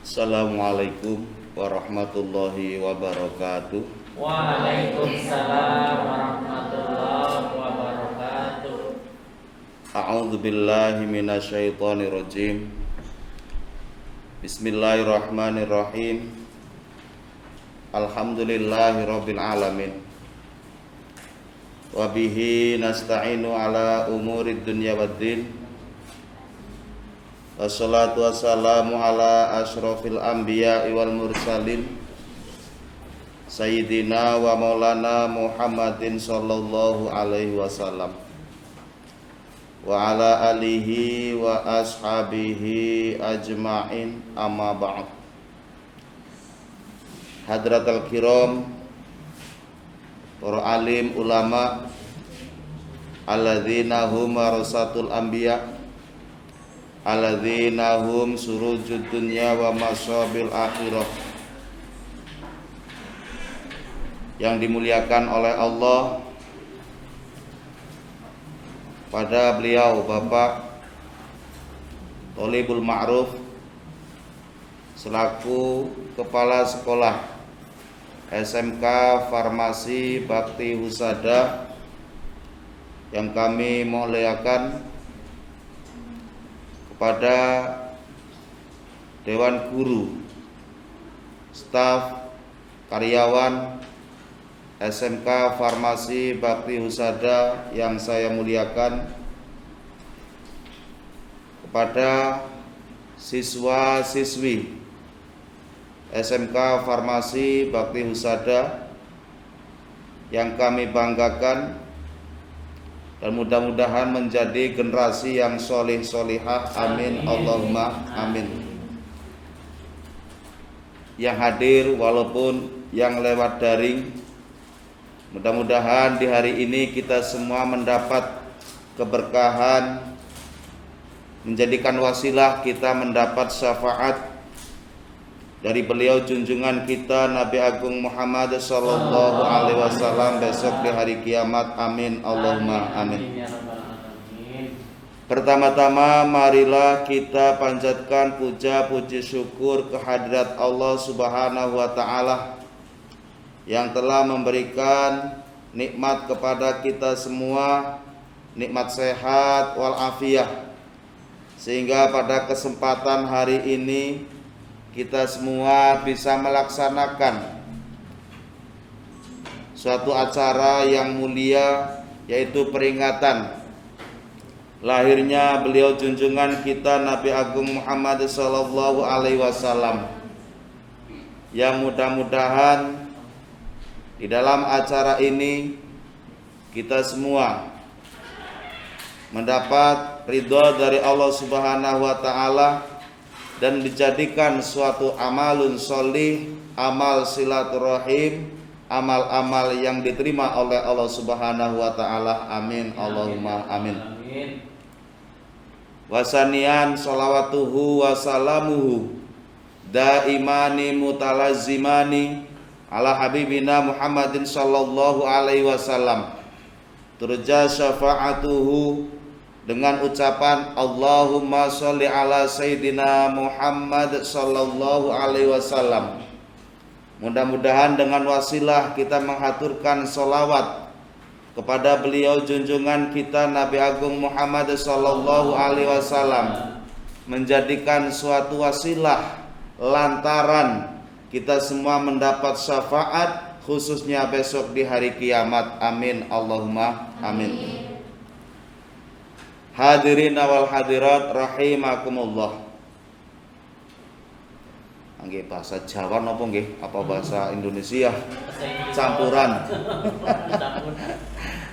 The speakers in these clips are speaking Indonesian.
Assalamualaikum warahmatullahi wabarakatuh. Waalaikumsalam warahmatullahi wabarakatuh. A'udzu billahi minasyaitonir rajim. Bismillahirrahmanirrahim. Alhamdulillahirabbil alamin. Wa bihi nasta'inu ala umurid dunya waddin. Wassalatu wassalamu ala asyrafil anbiya'i wal mursalin Sayyidina wa maulana Muhammadin sallallahu alaihi wasallam wa ala alihi wa ashabihi ajma'in, amma ba'd. Hadratul kiram, para alim ulama alladzina hum warasatul anbiya' alladzina hum surujud dunya wa masabil akhirah, yang dimuliakan oleh Allah. Pada beliau Bapak Tholibul Ma'ruf selaku Kepala Sekolah SMK Farmasi Bakti Husada yang kami muliakan, kepada Dewan Guru, staf, karyawan SMK Farmasi Bakti Husada yang saya muliakan, kepada siswa-siswi SMK Farmasi Bakti Husada yang kami banggakan, dan mudah-mudahan menjadi generasi yang solih solihah, amin Allahumma amin. Yang hadir walaupun yang lewat daring, mudah-mudahan di hari ini kita semua mendapat keberkahan, menjadikan wasilah kita mendapat syafaat dari beliau junjungan kita Nabi Agung Muhammad sallallahu alaihi wasallam besok di hari kiamat, amin Allahumma amin. Pertama-tama marilah kita panjatkan puja puji syukur kehadirat Allah Subhanahu wa taala yang telah memberikan nikmat kepada kita semua, nikmat sehat wal afiah, sehingga pada kesempatan hari ini kita semua bisa melaksanakan suatu acara yang mulia, yaitu peringatan lahirnya beliau junjungan kita Nabi Agung Muhammad sallallahu alaihi wasallam, yang mudah-mudahan di dalam acara ini kita semua mendapat ridho dari Allah Subhanahu wa taala dan dijadikan suatu amalun sholih, amal silaturahim, amal-amal yang diterima oleh Allah Subhanahu wa taala, amin Allahumma amin. Wasanian sholawatuhu wa salamuhu daimani mutalazimani ala habibina Muhammadin sallallahu alaihi wasallam, turja syafa'atuhu, dengan ucapan Allahumma sholli ala Sayyidina Muhammad sallallahu alaihi wasallam. Mudah-mudahan dengan wasilah kita menghaturkan sholawat kepada beliau junjungan kita Nabi Agung Muhammad sallallahu alaihi wasallam menjadikan suatu wasilah lantaran kita semua mendapat syafaat, khususnya besok di hari kiamat, amin Allahumma amin. Hadirin wal hadirat rahimakumullah. Nggih bahasa Jawa napa nggih? Apa bahasa Indonesia? Campuran.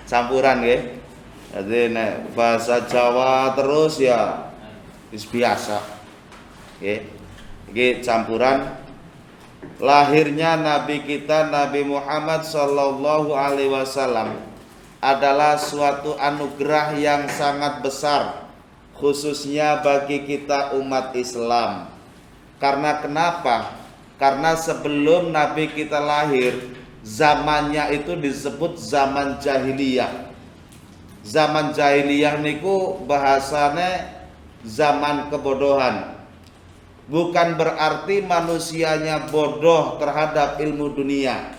Campuran nggih. Jadi nek bahasa Jawa terus ya wis biasa. Nggih. Iki campuran. Lahirnya Nabi kita Nabi Muhammad sallallahu alaihi wasallam adalah suatu anugerah yang sangat besar, khususnya bagi kita umat Islam. Karena kenapa? Karena sebelum Nabi kita lahir, zamannya itu disebut zaman jahiliyah. Zaman jahiliyah niku bahasane zaman kebodohan. bukan berarti manusianya bodoh terhadap ilmu dunia.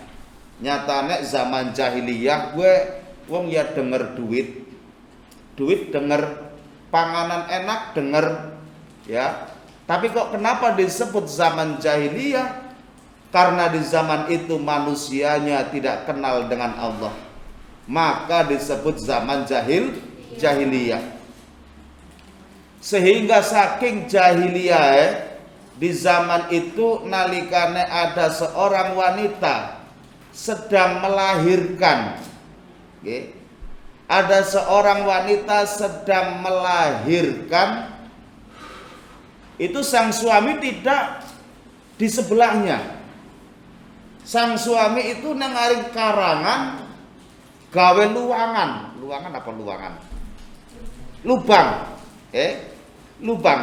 Nyatanya zaman jahiliyah gue wong ya denger duit denger, panganan enak denger, ya. Tapi kok kenapa disebut zaman jahiliyah? Karena di zaman itu manusianya tidak kenal dengan Allah, maka disebut zaman jahiliyah. Sehingga saking jahiliyah di zaman itu nalikane ada seorang wanita sedang melahirkan, okay. Ada seorang wanita sedang melahirkan, itu sang suami tidak di sebelahnya. Sang suami itu nengaring karangan gawe luangan apa luangan? Lubang, lubang.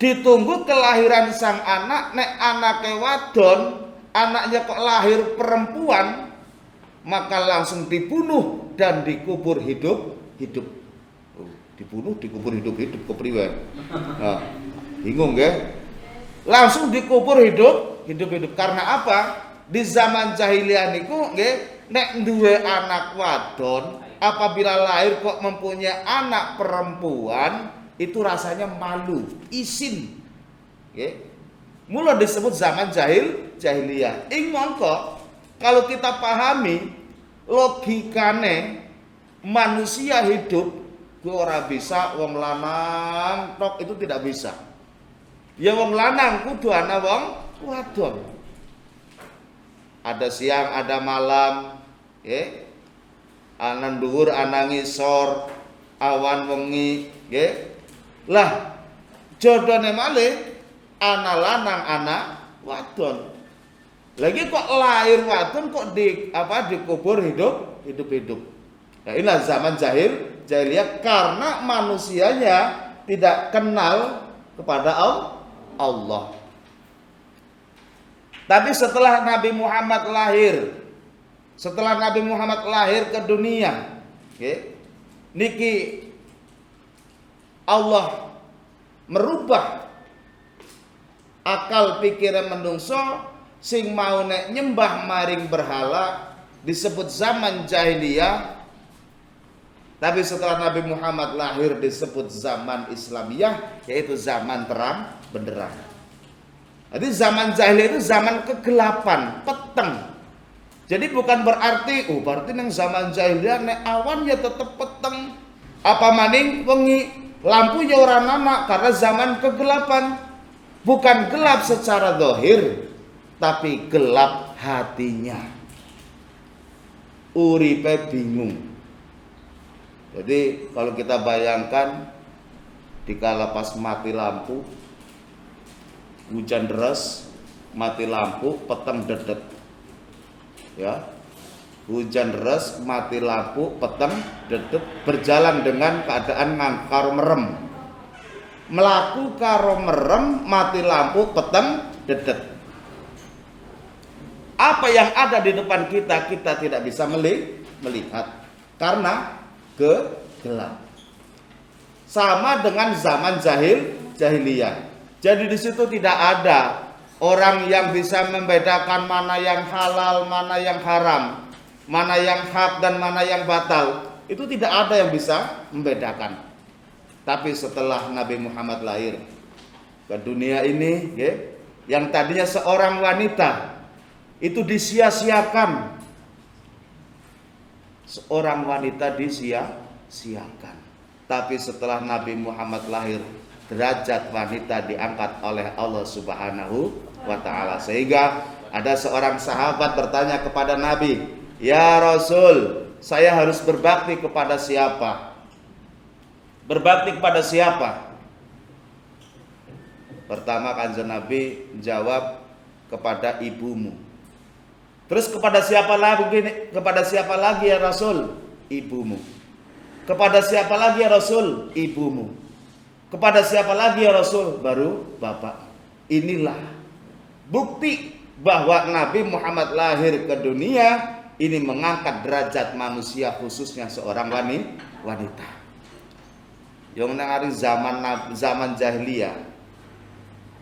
Ditunggu kelahiran sang anak, nek anaknya wadon, anaknya kok lahir perempuan, maka langsung dibunuh dan dikubur hidup. Dibunuh, dikubur hidup kepriwe. Nah, bingung ya? Langsung dikubur hidup. Karena apa? Di zaman jahiliyah niku nggih, nek duwe anak wadon, apabila lahir kok mempunyai anak perempuan, itu rasanya malu, isin. Nggih. Mula disebut zaman jahiliyah. Ing mongko kalau kita pahami logikane manusia hidup, gue ora bisa wong lanang tok, itu tidak bisa. Ya wong lanang kudu ana wong wadon. Ada siang, ada malam, ana dhuwur, ana ngisor, awan wengi, Lah jodone malih ana lanang, ana wadon. Lagi kok lahir wadon kok dikubur hidup. Nah, inilah zaman jahiliyah karena manusianya tidak kenal kepada Allah. Tapi setelah Nabi Muhammad lahir ke dunia, niki Allah merubah akal pikiran menungso sing mau nek nyembah maring berhala, disebut zaman jahiliyah. Tapi setelah Nabi Muhammad lahir disebut zaman Islamiyah, yaitu zaman terang benderang. Jadi zaman jahiliyah itu zaman kegelapan, peteng. Jadi bukan berarti nang zaman jahiliyah nek awan ya tetep peteng, apa maning wengi, lampu ya ora ana karena zaman kegelapan. Bukan gelap secara zahir, tapi gelap hatinya. Uripe bingung. Jadi kalau kita bayangkan dikala pas mati lampu, hujan deras, mati lampu, peteng dedet. Ya. Hujan deras, mati lampu, peteng dedet, berjalan dengan keadaan karo merem. Melaku karo merem, mati lampu, peteng dedet. Apa yang ada di depan kita tidak bisa melihat karena gelap. Sama dengan zaman jahiliyah. Jadi di situ tidak ada orang yang bisa membedakan mana yang halal, mana yang haram, mana yang hak dan mana yang batal. Itu tidak ada yang bisa membedakan. Tapi setelah Nabi Muhammad lahir ke dunia ini, yang tadinya seorang wanita itu disia-siakan. Seorang wanita disia-siakan. Tapi setelah Nabi Muhammad lahir, derajat wanita diangkat oleh Allah Subhanahu wa ta'ala. Sehingga ada seorang sahabat bertanya kepada Nabi, "Ya Rasul, saya harus berbakti kepada siapa?" Berbakti kepada siapa? Pertama Kanjeng Nabi jawab, kepada ibumu. Terus kepada siapa lagi ya Rasul? Ibumu. Kepada siapa lagi ya Rasul? Ibumu. Kepada siapa lagi ya Rasul? Baru bapak. Inilah bukti bahwa Nabi Muhammad lahir ke dunia ini mengangkat derajat manusia, khususnya seorang wanita. Yang nang zaman jahiliyah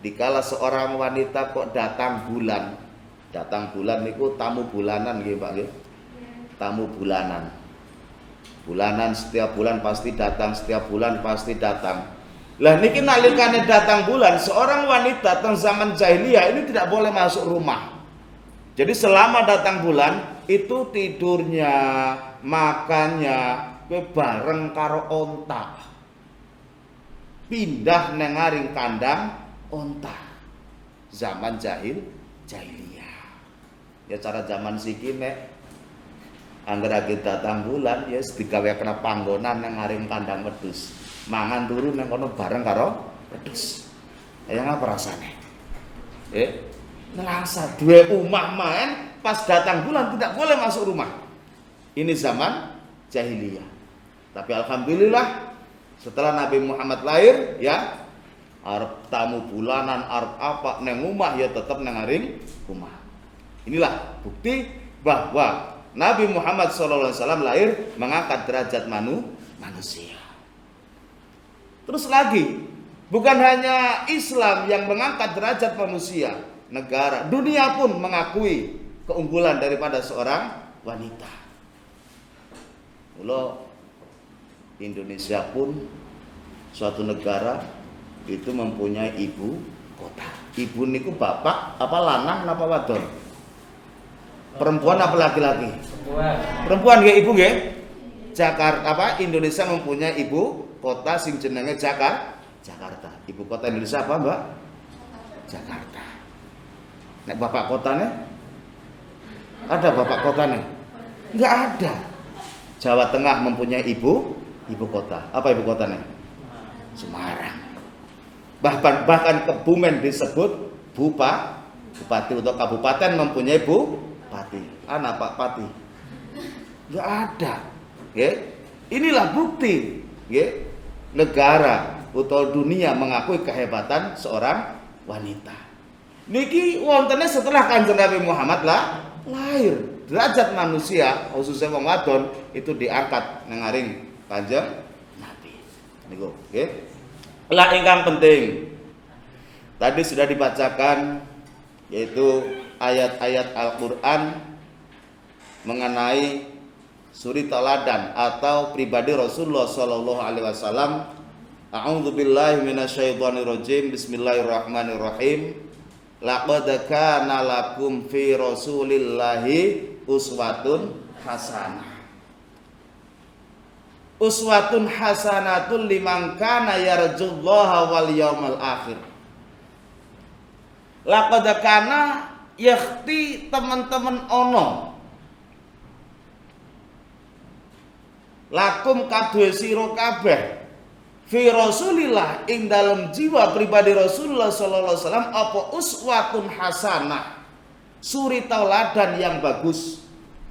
dikala seorang wanita kok datang bulan niku tamu bulanan nggih Pak nggih. Tamu bulanan. Bulanan setiap bulan pasti datang, setiap bulan pasti datang. Lah niki nalikane datang bulan, seorang wanita teng zaman jahiliyah ini tidak boleh masuk rumah. Jadi selama datang bulan itu tidurnya, makannya bareng karo onta. Pindah neng ngaring kandang onta. Zaman jahiliyah. Ya cara zaman siki nek angger age datang bulan ya digawe kena panggonan nang ngaring kandang wedhus. Mangan turu nang kono bareng karo wedhus. Ya ngapa rasane? Ngerasa dua omah main pas datang bulan tidak boleh masuk rumah. Ini zaman jahiliyah. Tapi alhamdulillah setelah Nabi Muhammad lahir ya arep tamu bulanan arep apa nang omah ya tetep nang ngaring omah. Inilah bukti bahwa Nabi Muhammad SAW lahir mengangkat derajat manusia. Terus lagi, bukan hanya Islam yang mengangkat derajat manusia, negara, dunia pun mengakui keunggulan daripada seorang wanita. Mula Indonesia pun suatu negara itu mempunyai ibu kota. Ibu niku bapak apa lanang apa wadon? Perempuan apa laki-laki? Perempuan nggih ibu nggih. Jakarta apa Indonesia mempunyai ibu kota sing jenenge Jakarta. Ibu kota Indonesia apa, Mbak? Jakarta. Nek bapak kotanya? Ada bapak kotanya? Enggak ada. Jawa Tengah mempunyai ibu kota. Apa ibu kotanya? Semarang. Bahkan Kebumen disebut bupati atau kabupaten mempunyai bupati. Anak Pak Pati. Enggak ada. Inilah bukti negara atau dunia mengakui kehebatan seorang wanita. Niki wontene setelah Kanjeng Nabi Muhammad lahir. Derajat manusia khususnya wong wadon itu diangkat nang ngaring Kanjeng Nabi. Niku nggih. Lah ingkang penting tadi sudah dibacakan yaitu ayat-ayat Al-Qur'an mengenai suri teladan atau pribadi Rasulullah sallallahu alaihi wasallam. A'udzubillahi minasyaitonir rajim. Bismillahirrahmanirrahim. Laqad kana lakum fi Rasulillahi uswatun hasanah. Uswatun hasanatun liman kana yarjullaha wal yaumal akhir. Laqad kana yakhti teman-teman ono lakum kadhe sira kabeh fi Rasulillah ing dalam jiwa pribadi Rasulullah sallallahu alaihi wasallam apa uswatun hasanah, suri tauladan yang bagus,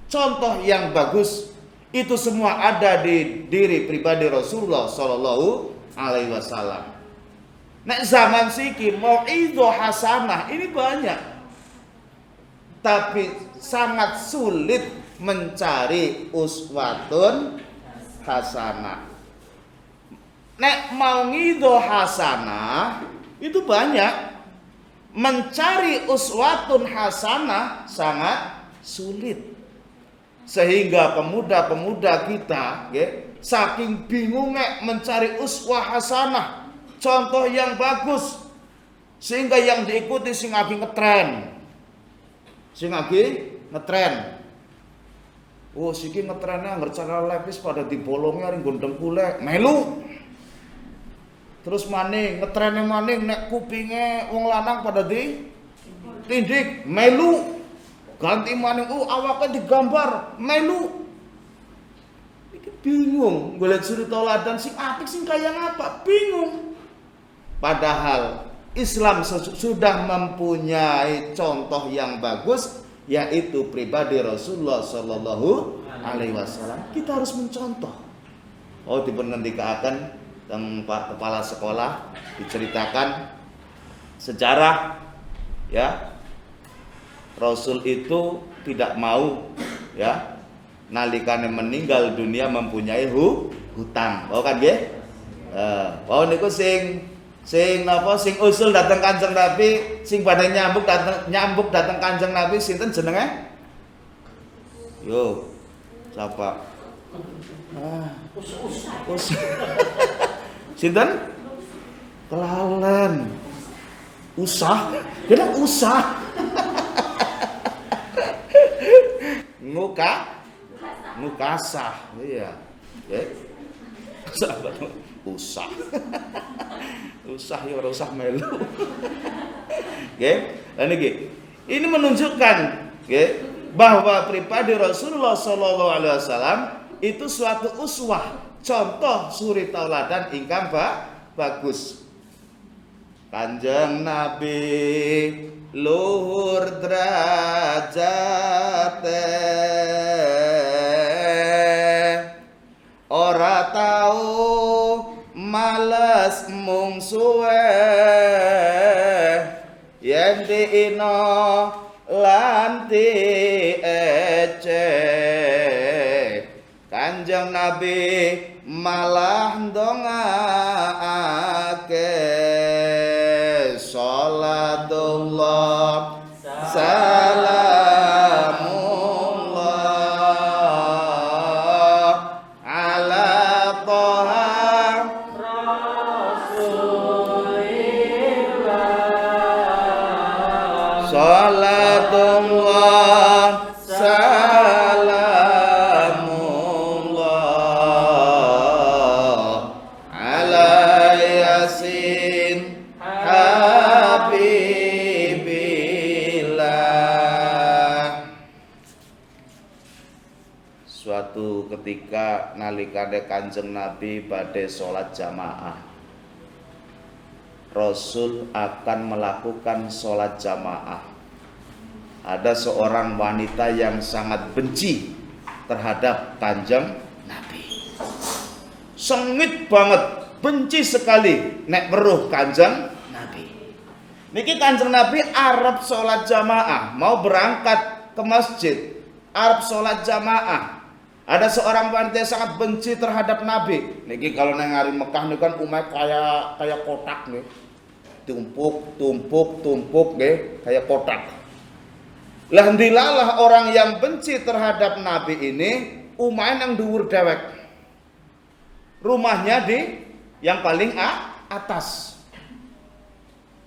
contoh yang bagus, itu semua ada di diri pribadi Rasulullah sallallahu alaihi wasallam. Nek zaman siki mauidhah hasanah ini banyak, tapi sangat sulit mencari uswatun hasanah. Nek mau ngidho hasanah itu banyak, mencari uswatun hasanah sangat sulit. Sehingga pemuda-pemuda kita saking bingungnya mencari uswah hasanah, contoh yang bagus, sehingga yang diikuti sing lagi ngetren. Oh siki ngetrennya ngercara lepis pada dibolongnya ring gondeng kulek melu. Terus maning ngetrennya maning nek kupinge wong lanang pada di tindik melu. Ganti maning awaknya digambar melu. Iki bingung golek suri tauladan sing apik sing kaya ngapa bingung. Padahal Islam sudah mempunyai contoh yang bagus, yaitu pribadi Rasulullah sallallahu alaihi wasallam. Kita harus mencontoh. Oh dipun ngendikaken teng Pak Kepala Sekolah diceritakan sejarah ya. Rasul itu tidak mau ya nalikane meninggal dunia mempunyai hutang. Oh kan nggih? Oh niku sing Sing napa sing usul dateng Kanjeng Nabi, sing badhe nyambuk dateng Kanjeng Nabi sinten jenenge? Yo. Siapa? Sinten? Kelalen. Usah. Dia usah. Ngukasah. Iya. Sahabat usah. Usah ya ora usah melu. Nggih. Lah niki. Ini menunjukkan nggih bahwa pribadi Rasulullah sallallahu alaihi wasallam itu suatu uswah, contoh suri tauladan ingkang bagus. Kanjeng Nabi luhur derajate, ora tau males mung suwe, yen diino lan ece. Kanjeng Nabi malah ndongaake, sholatullah salamullah ala toha rasulillah, sholatullah salamullah ala yasin habibillah. Suatu ketika nalikane Kanjeng Nabi badhe salat jamaah, Rasul akan melakukan salat jamaah. Ada seorang wanita yang sangat benci terhadap Kanjeng Nabi. Sengit banget, benci sekali nek weruh Kanjeng Nabi. Niki Kanjeng Nabi arep salat jamaah, mau berangkat ke masjid, arep salat jamaah. Ada seorang wanita yang sangat benci terhadap Nabi. Niki kalau nang ngari Mekah niku kan umat kayak kotak nih. Tumpuk nggih, kayak kotak. Lah ndilalah orang yang benci terhadap Nabi ini umahe nang dhuwur dewek. Rumahnya di yang paling atas.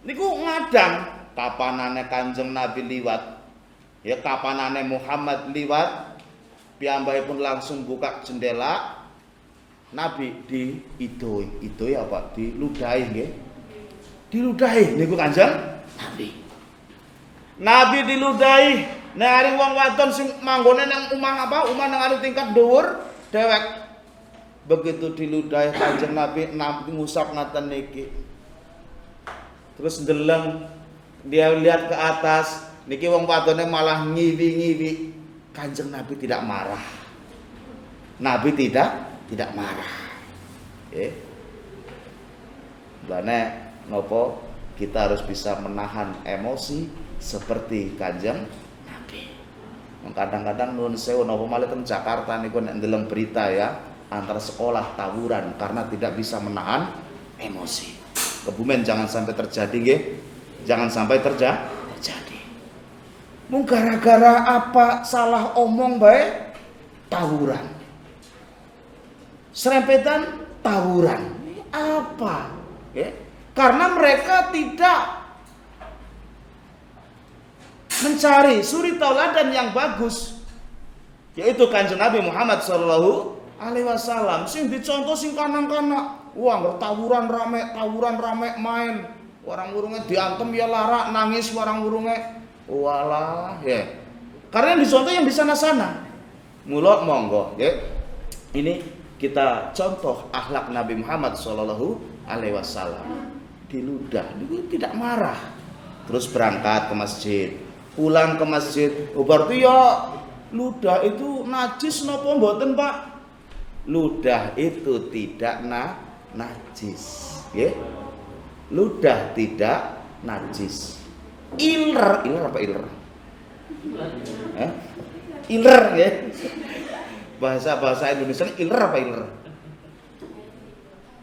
Niku ngadang kapanane Kanjeng Nabi liwat, ya kapanane Muhammad liwat, piyambakipun langsung buka jendela. Nabi diidoi apa? Diludahi nggih. Diludahi niku Kanjeng Nabi. Nabi diludahi, nang wong wadon sing manggone nang omah apa? Omah nang anu tingkat dhuwur dewek. Begitu diludahi Kanjeng Nabi ngusap ngaten niki. Terus ndeleng, dia lihat ke atas, niki wong wadone malah ngiwi-ngiwi. Kanjeng Nabi tidak marah. Nabi tidak marah. Lane nopo kita harus bisa menahan emosi seperti Kanjeng Nabi. Kadang-kadang nuwun sewu napa malih teng Jakarta niku nek ndeleng berita ya, antara sekolah tawuran karena tidak bisa menahan emosi. Kebumen jangan sampai terjadi nggih. Jangan sampai terjadi. Mung gara-gara apa salah omong bae tawuran. Serempetan tawuran. Ini apa? Karena mereka tidak mencari suri tauladan yang bagus, yaitu Kanjeng Nabi Muhammad sallallahu alaihi wasallam. Sing dicontoh sing kanak-kanak, wah tawuran rame main, orang urunge diantem ya lara, nangis orang urunge, walah ya. Karena yang dicontoh yang di sana-sana. Mula monggo, ya. Ini kita contoh akhlak Nabi Muhammad sallallahu alaihi wasallam. Diludah, dia tidak marah. Terus berangkat ke masjid. Pulang ke masjid, berarti ya ludah itu najis napa mboten, Pak? Ludah itu tidak najis, ya. Ludah tidak najis. Iler apa iler? Iler ya. Bahasa Indonesia iler apa iler?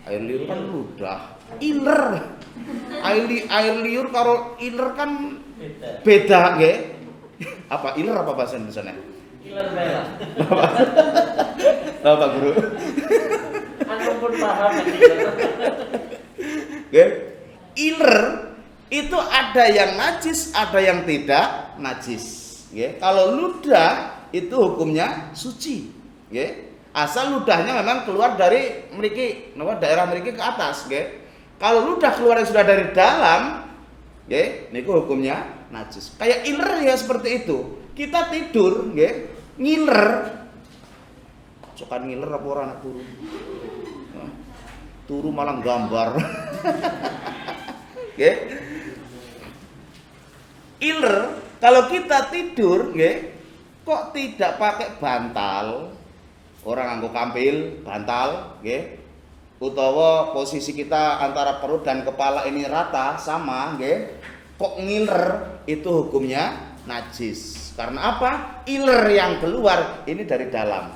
Air liur kan ludah. Iler. Air liur karo iler kan beda nggih. Apa iler apa bahasa Indonesianya? Iler bela. Tahu Pak Guru? Anu pun paham Nggih. Iler itu ada yang najis, ada yang tidak najis. Nggih. Kalau ludah itu hukumnya suci. Nggih. Asal ludahnya memang keluar dari mriki, daerah mriki ke atas, nggih. Kalau ludah keluar sudah dari dalam, nggih, niku hukumnya najis. Kayak iler ya seperti itu. Kita tidur, nggih, ngiler. Cokan ngiler apa ora anak turu? Turu malah gambar. Nggih. Iler, kalau kita tidur, nggih, kok tidak pakai bantal? Orang nganggo kampil, bantal, nggih. Utawa posisi kita antara perut dan kepala ini rata sama, nggih. Kok ngiler, itu hukumnya najis. Karena apa? Iler yang keluar ini dari dalam.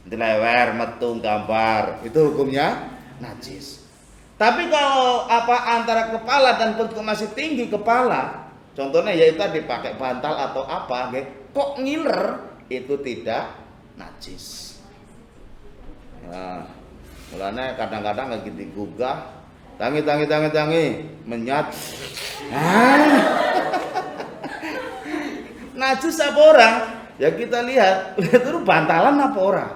Dilewer, metu, gambar, itu hukumnya najis. Tapi kalau antara kepala dan perut masih tinggi kepala, contohnya yaitu dipakai bantal atau apa, nggih. Kok ngiler, itu tidak najis. Nah, mulanya kadang-kadang lagi digugah, tangi, menyat. Najis apa orang? Ya kita lihat itu bantalan apa orang?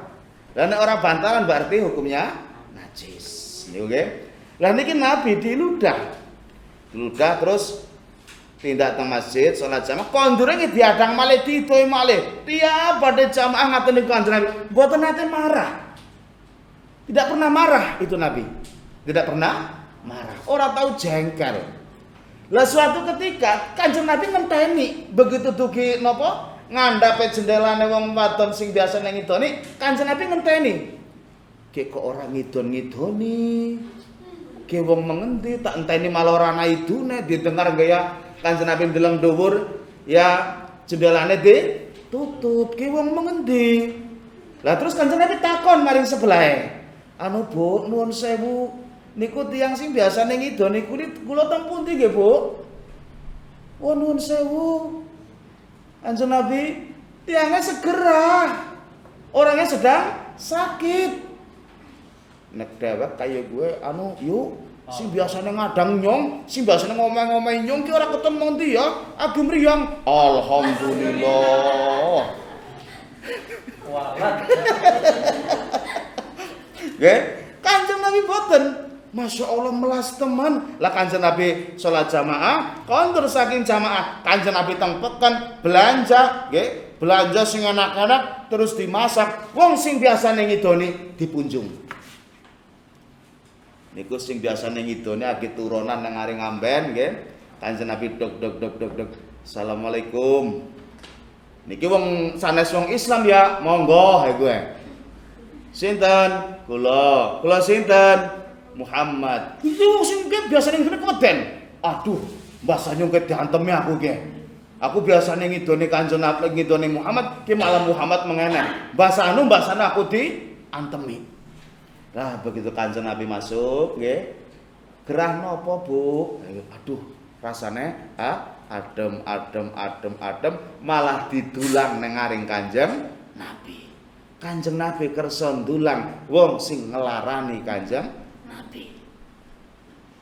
Dan orang bantalan berarti hukumnya najis. Oke? Lah niki Nabi diludah terus tindak teng masjid salat jamaah kondure nggih diadang malih didoi malih tiap badhe jamaah ngaten niku Kanjeng Nabi mboten nate marah. Tidak pernah marah itu Nabi. Tidak pernah marah. Ora tahu jengkel. Lah suatu ketika Kanjeng Nabi ngenteni begitu dugi napa ngandhape jendelane wong wadon sing biasa nang ngidoni Kanjeng Nabi ngenteni. Ki kok ora ngidon-ngidoni. Ki wong mengendi tak enteni malah ora ana idune didengar gaya Kanjeng Nabi ndeleng dhuwur ya jendelane ditutup ki wong mengendi. Lah terus Kanjeng Nabi takon maring sebelahe. Anu Bu, nuwun sewu niku tiyang sing biasane ngidon niku kula teng pundi nggih Bu? Oh nuwun sewu. Kanjeng Nabi tiyangnya segera. Orangnya sedang sakit. Nek dhewek kaya gue anu yuk sing biasane ngadang nyong, sing biasane ngomong-ngomong nyong ki ora ketemu ndi ya, agi mriyang. Alhamdulillah. Walat. Nggih, Kanjeng Nabi boten. Masya Allah melas teman. Lah Kanjeng Nabi sholat jamaah, kondur saking jamaah, Kanjeng Nabi tengpeken belanja, nggih, belanja sing anak-anak terus dimasak. Wong sing biasane ngidoni dipunjung. Niku sing biasane ngidone agi turunan nang ari ngamben nggih. Kanjeng Nabi dog. Assalamualaikum. Niki wong sanes wong Islam ya, monggo ha kowe. Sinten? Kula sinten? Muhammad. Iki wong sing biasane ngene koden. Aduh, mbasa nyung diantemi aku nggih. Aku biasane ngidone Kanjeng Nabi ngidone Muhammad, ki malah Muhammad mengeneh. Mbasane aku diantemi. Nah begitu Kanjeng Nabi masuk, nggih. Gerah napa, Bu? Aduh, rasane adem, malah didulang nang ngaring Kanjeng Nabi. Kanjeng Nabi kersa ndulang wong sing ngelarani Kanjeng Nabi.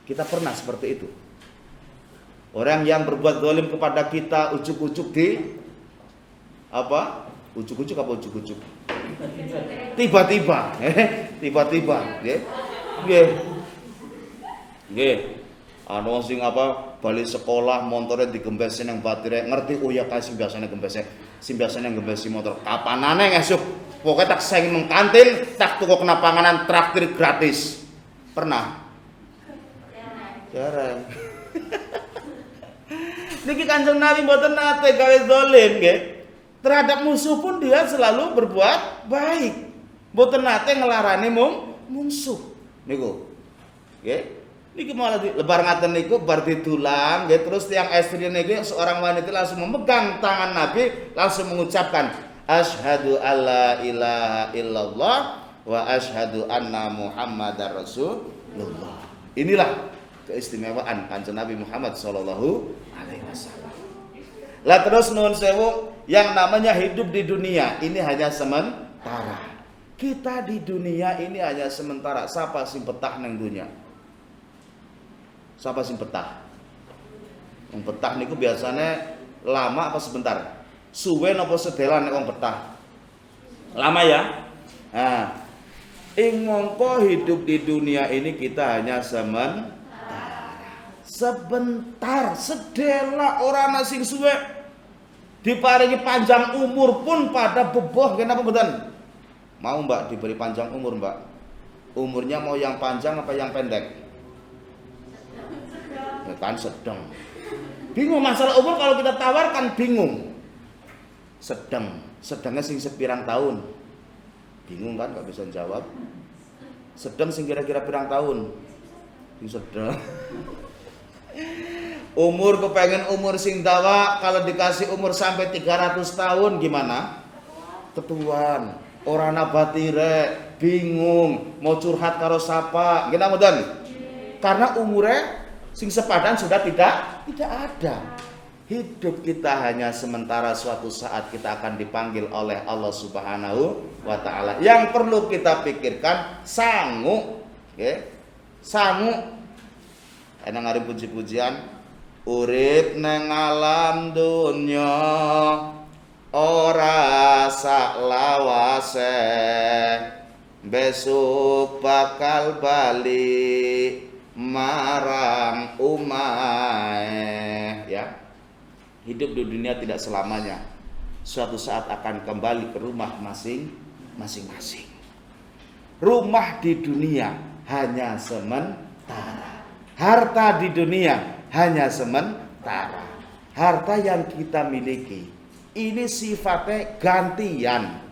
Kita pernah seperti itu. Orang yang berbuat zalim kepada kita ujuk-ujuk di apa? Ujuk-ujuk apa ujuk-ujuk? Tiba-tiba, nggih. Nggih. Anu sing apa bali sekolah montore digembesi nang batire ngerti oh ya kasih biasane gembesi. Sing biasane gembesi motor. Kapanane esuk pokoke tak sing nang kantin tak tuku kena panganan traktir gratis. Pernah? Jarang. Niki Kanjeng Nabi mboten nate gawe zalim nggih. Terhadap musuh pun dia selalu berbuat baik. Mboten nate ngelarani musuh. Niku. Nggih. Niki malah lebar ngaten niku bar didulang nggih terus tiyang estri niki seorang wanita langsung memegang tangan Nabi langsung mengucapkan asyhadu alla ilaha illallah wa asyhadu anna Muhammadar Rasulullah. Inilah keistimewaan Kanjeng Nabi Muhammad sallallahu alaihi wasallam. Lah terus nuwun sewu, yang namanya hidup di dunia ini hanya sementara. Kita di dunia ini hanya sementara. Siapa sing betah nang dunia? Siapa sing betah? Wong betah niku biasanya lama apa sebentar? Suwe napa sedelan nek wong betah? Lama ya? Nah, ing mongko hidup di dunia ini kita hanya sebentar, sedela orang asing suwe diparingi panjang umur pun pada beboh. Kenapa mboten? Mau Mbak diberi panjang umur Mbak? Umurnya mau yang panjang apa yang pendek? Ya kan sedang. Bingung masalah umur, kalau kita tawarkan bingung. Sedangnya sing sepirang tahun. Bingung kan, gak bisa jawab. Sedang sing kira-kira pirang tahun? Sing sedang. Umur kepengen umur sing dawa, kalau dikasih umur sampai 300 tahun gimana? Ketuan, orang nabatire, bingung, mau curhat karo sapa, gimana mboten? Karena umurnya sing sepadan sudah tidak ada. Hidup kita hanya sementara, suatu saat kita akan dipanggil oleh Allah Subhanahu wa taala. Yang perlu kita pikirkan sangu, okay? Sangu. Ana ngari puji-pujian, urip nang alam dunya ora sak lawase, besok bakal balik marang umahe, ya. Hidup di dunia tidak selamanya. Suatu saat akan kembali ke rumah masing-masing. Rumah di dunia hanya sementara. Harta di dunia hanya sementara. Harta yang kita miliki ini sifatnya gantian.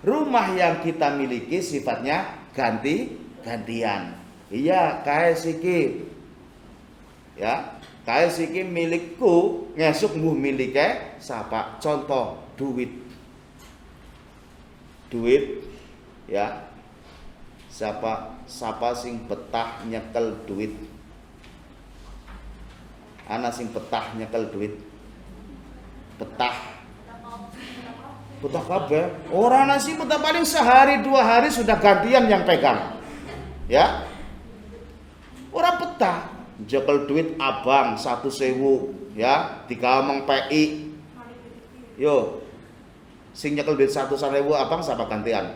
Rumah yang kita miliki sifatnya gantian. Iya, kae siki. Ya, kae siki milikku, ngesuk mbuh milike sapa. Contoh, duit. Ya. Siapa sing betah nyekel duit? Ana sing betah nyekel duit. Betah kabeh. Orang nasi betah paling sehari 2 hari sudah gantian yang pegang. Ya. Orang betah nyekel duit abang 1.000, ya, digamong PI. Yo. Sing nyekel duit 1.000 abang siapa gantian?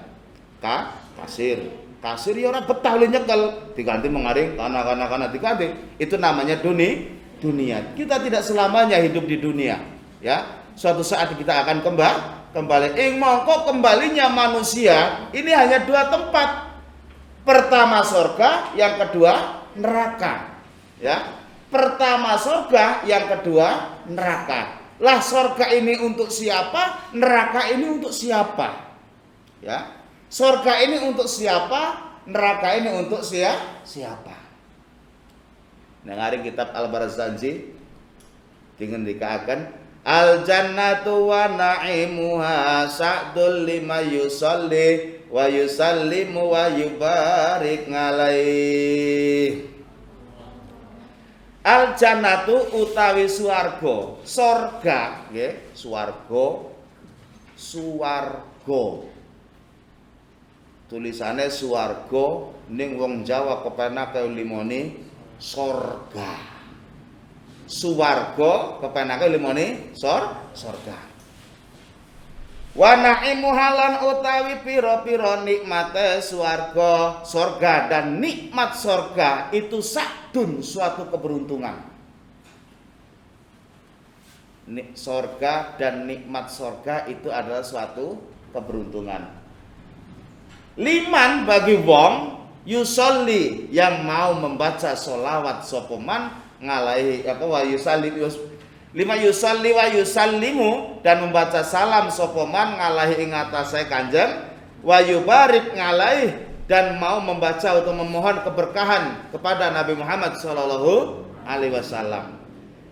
Kasir. Kasir ya orang betah lu nyekel, diganti mengaring kana diganti. Itu namanya dunia. Kita tidak selamanya hidup di dunia, ya. Suatu saat kita akan kembali. Mongko kembalinya manusia ini hanya 2 tempat. Pertama surga, yang kedua neraka. Ya. Pertama surga, yang kedua neraka. Lah surga ini untuk siapa? Neraka ini untuk siapa? Ya. Surga ini untuk siapa? Neraka ini untuk siapa? Nah, ngari kitab Al-Barzanji dingendikaken al jannatu wa na'imuha sa'dul lima yusalli wa yusallimu wa yubarik ngalaih. Al jannatu utawi swarga, surga nggih, swarga. Tulisane swarga, ning wong Jawa kepenake limone surga. Swarga kepenake limone surga. Wa na'imu halan utawi pira-pira nikmate surga dan nikmat surga itu sakdun suatu keberuntungan. Surga dan nikmat surga itu adalah suatu keberuntungan. Liman bagi wong yusolli yang mau membaca sholawat sopoman ngalahi apa wa yusalli lima yusalli wa yusallimu dan membaca salam sopoman ngalahi ing atase kanjeng wa yubarik ngalahi dan mau membaca atau memohon keberkahan kepada Nabi Muhammad sallallahu alaihi wasallam.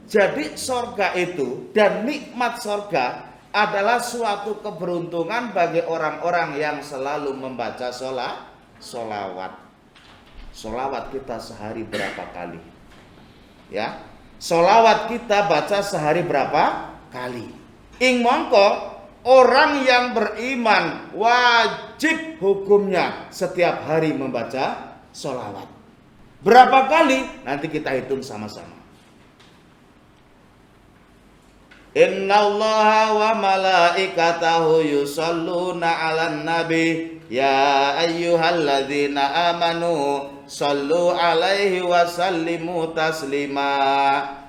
Jadi surga itu dan nikmat surga adalah suatu keberuntungan bagi orang-orang yang selalu membaca sholawat. Sholawat kita sehari berapa kali? Ya, sholawat kita baca sehari berapa kali? Ing mongko orang yang beriman wajib hukumnya setiap hari membaca sholawat. Berapa kali? Nanti kita hitung sama-sama. Innallaha wa malaikatahu yusholluna 'alan nabi ya ayyuhalladzina amanu shollu 'alaihi wa sallimu taslima.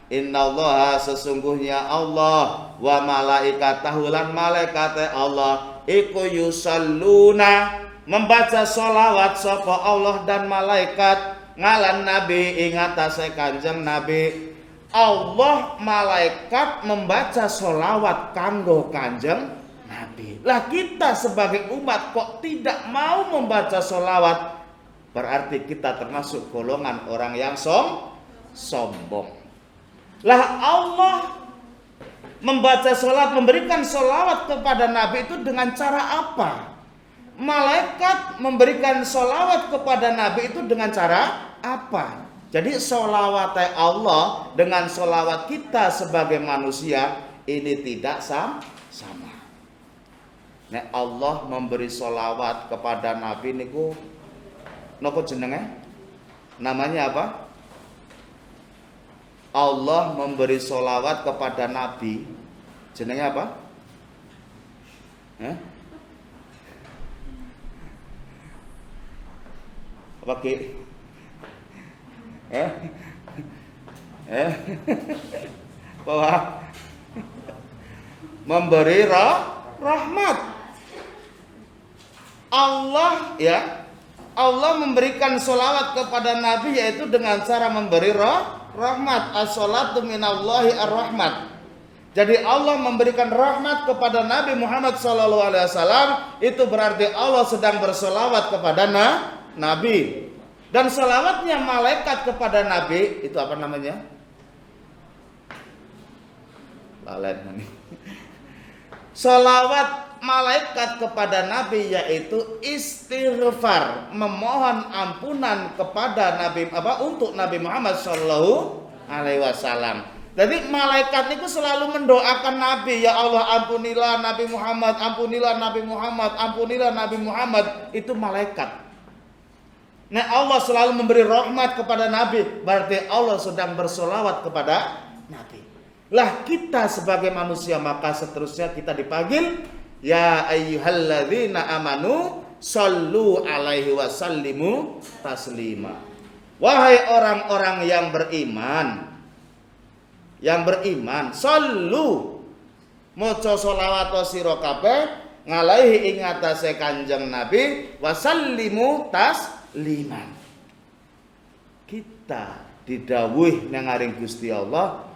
Innallaha sesungguhnya Allah wa malaikatahu lan malaikate Allah iku yusholluna membaca sholawat sapa Allah dan malaikat ngalan nabi ing atase Kanjeng Nabi. Allah malaikat membaca sholawat kanggo Kanjeng Nabi. Lah kita sebagai umat kok tidak mau membaca sholawat, berarti kita termasuk golongan orang yang sombong. Lah Allah membaca sholawat, memberikan sholawat kepada Nabi itu dengan cara apa? Malaikat memberikan sholawat kepada Nabi itu dengan cara apa? Jadi sholawat Allah dengan sholawat kita sebagai manusia ini tidak sama. Nek Allah memberi sholawat kepada Nabi niku napa jenenge? Namanya apa? Allah memberi sholawat kepada Nabi. Jenenge apa? Apa ki? Bahwa memberi rahmat. Allah ya, Allah memberikan sholawat kepada Nabi yaitu dengan cara memberi rahmat. As-sholatu minallahi ar-rahmat. Jadi Allah memberikan rahmat kepada Nabi Muhammad SAW, itu berarti Allah sedang bersolawat kepada Nabi. Dan sholawatnya malaikat kepada Nabi itu apa namanya? Lalen. Sholawat malaikat kepada Nabi yaitu istighfar, memohon ampunan kepada Nabi untuk Nabi Muhammad SAW. Jadi malaikat itu selalu mendoakan Nabi, ya Allah ampunilah Nabi Muhammad, ampunilah Nabi Muhammad, ampunilah Nabi Muhammad. Itu malaikat. Nah Allah selalu memberi rahmat kepada Nabi, berarti Allah sedang bersolawat kepada Nabi. Lah kita sebagai manusia maka seterusnya kita dipanggil ya ayyuhalladzina amanu shollu alaihi wasallimu taslima. Wahai orang-orang yang beriman, shollu maca sholawat sira kabeh ngalaihi ing atase Kanjeng Nabi wasallimu taslima. Kita didhawuhi nang ngaring Gusti Allah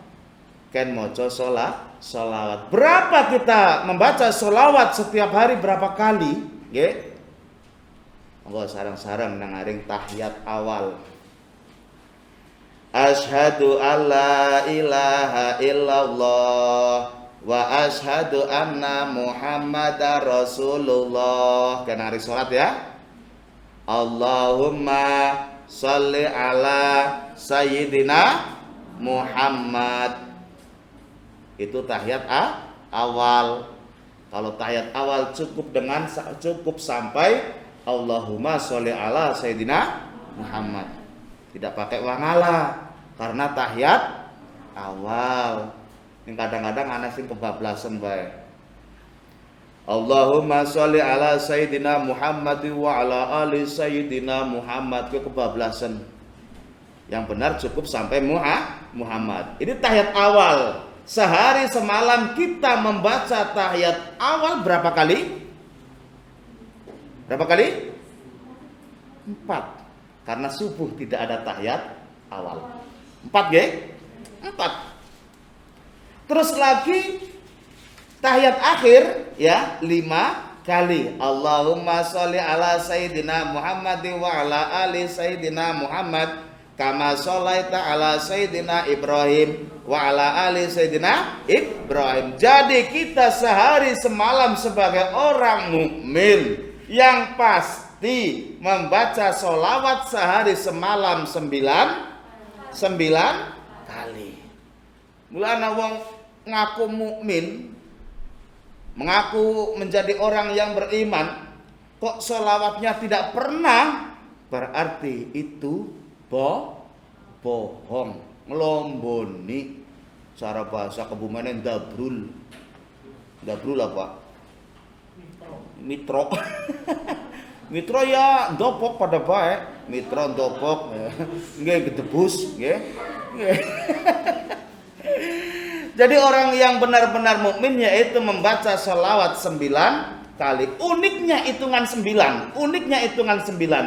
kan maca sholawat. Berapa kita membaca sholawat setiap hari berapa kali? Nggih. Monggo sareng-sareng nang ngaring tahiyat awal. Asyhadu alla ilaha illallah wa asyhadu anna Muhammadar Rasulullah. Kan hari salat ya. Allahumma sholli ala sayyidina Muhammad. Itu tahiyat awal. Kalau tahiyat awal cukup sampai Allahumma sholli ala sayyidina Muhammad. Tidak pakai wangala karena tahiyat awal. Yang kadang-kadang ana sing kebablasan bae. Allahumma sholli ala sayyidina Muhammad wa ala ali sayyidina Muhammad, ke kebablasan. Yang benar cukup sampai Muhammad. Ini tahiyat awal. Sehari semalam kita membaca tahiyat awal berapa kali? Berapa kali? 4. Karena subuh tidak ada tahiyat awal. 4 ya? 4. Terus lagi tahiyat akhir ya 5 kali. Allahumma sholli ala sayyidina Muhammad wa ala ali sayyidina Muhammad kama sholaita ala sayyidina Ibrahim wa ala ali sayyidina Ibrahim. Jadi kita sehari semalam sebagai orang mukmin yang pasti pasti membaca sholawat sehari semalam 9 kali. Mulane wong ngaku mukmin, mengaku menjadi orang yang beriman, kok sholawatnya tidak pernah, berarti itu bohong, ngelomboni. Cara bahasa Kebumen dabrul. Dabrul apa? Mitro. Mitro ya ndopok pada baik. Mitro ndopok nggih gedebus nggih. Jadi orang yang benar-benar mukmin yaitu membaca sholawat 9 kali. Uniknya hitungan 9.